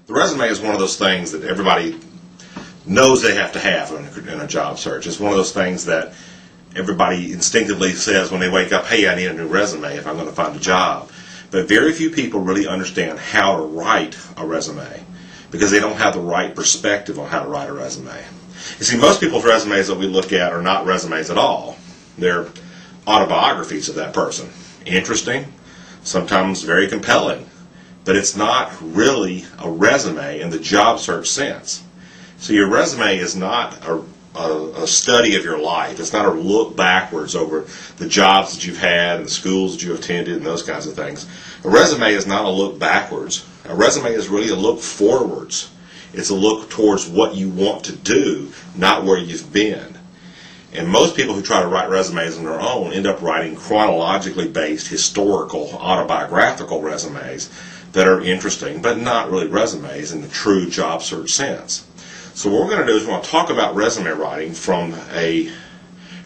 The resume is one of those things that everybody knows they have to have in a job search. It's one of those things that everybody instinctively says when they wake up, hey, I need a new resume if I'm going to find a job. But very few people really understand how to write a resume because they don't have the right perspective on how to write a resume. You see, most people's resumes that we look at are not resumes at all. They're autobiographies of that person. Interesting, sometimes very compelling, but it's not really a resume in the job search sense. So your resume is not a study of your life. It's not a look backwards over the jobs that you've had and the schools that you attended and those kinds of things. A resume is not a look backwards. A resume is really a look forwards. It's a look towards what you want to do, not where you've been. And most people who try to write resumes on their own end up writing chronologically based, historical, autobiographical resumes that are interesting, but not really resumes in the true job search sense. So what we're going to do is we're going to talk about resume writing from a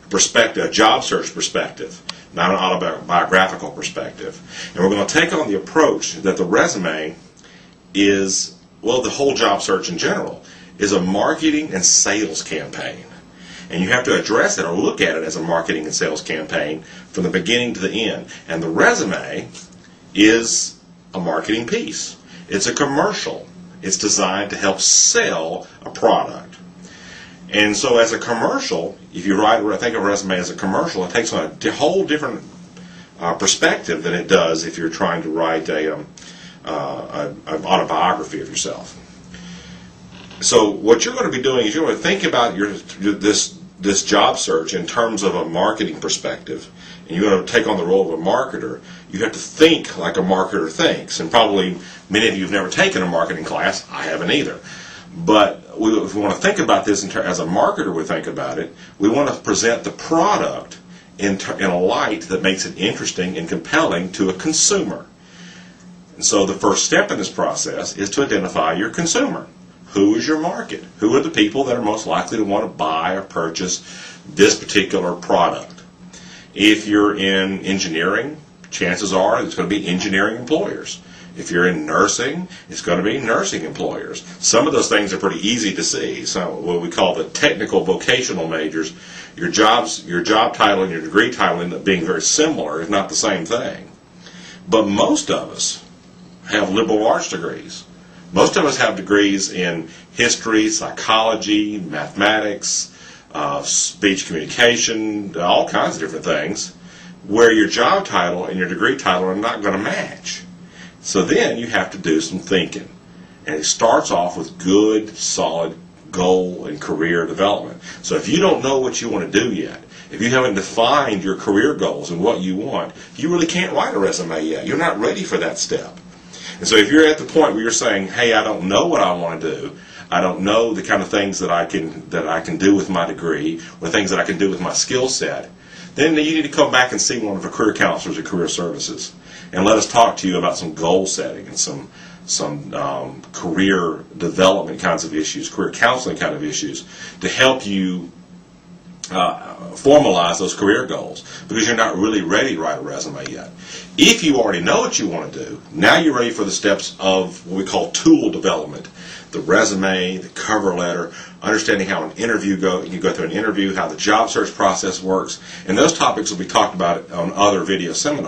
perspective, a job search perspective, not an autobiographical perspective. And we're going to take on the approach that the resume is, well, the whole job search in general, is a marketing and sales campaign. And you have to address it or look at it as a marketing and sales campaign from the beginning to the end. And the resume is a marketing piece. It's a commercial. It's designed to help sell a product. And so as a commercial, if you think of a resume as a commercial, it takes on a whole different perspective than it does if you're trying to write an autobiography of yourself. So what you're going to be doing is you're going to think about this job search in terms of a marketing perspective, and you're going to take on the role of a marketer. You have to think like a marketer thinks, and probably many of you have never taken a marketing class. I haven't either. But if we want to think about this as a marketer would think about it, we want to present the product in a light that makes it interesting and compelling to a consumer. And so the first step in this process is to identify your consumer. Who is your market? Who are the people that are most likely to want to buy or purchase this particular product? If you're in engineering, chances are it's going to be engineering employers. If you're in nursing, it's going to be nursing employers. Some of those things are pretty easy to see. So what we call the technical vocational majors, your job title and your degree title end up being very similar, if not the same thing. But most of us have liberal arts degrees. Most of us have degrees in history, psychology, mathematics, speech communication, all kinds of different things, where your job title and your degree title are not going to match. So then you have to do some thinking. And it starts off with good, solid goal and career development. So if you don't know what you want to do yet, if you haven't defined your career goals and what you want, you really can't write a resume yet. You're not ready for that step. And so if you're at the point where you're saying, hey, I don't know what I want to do, I don't know the kind of things that I can do with my degree or things that I can do with my skill set, then you need to come back and see one of the career counselors at Career Services and let us talk to you about some goal setting and some career development kinds of issues, career counseling kind of issues to help you formalize those career goals, because you're not really ready to write a resume yet. If you already know what you want to do, now you're ready for the steps of what we call tool development. The resume, the cover letter, understanding how an interview you go through an interview, how the job search process works, and those topics will be talked about on other video seminars.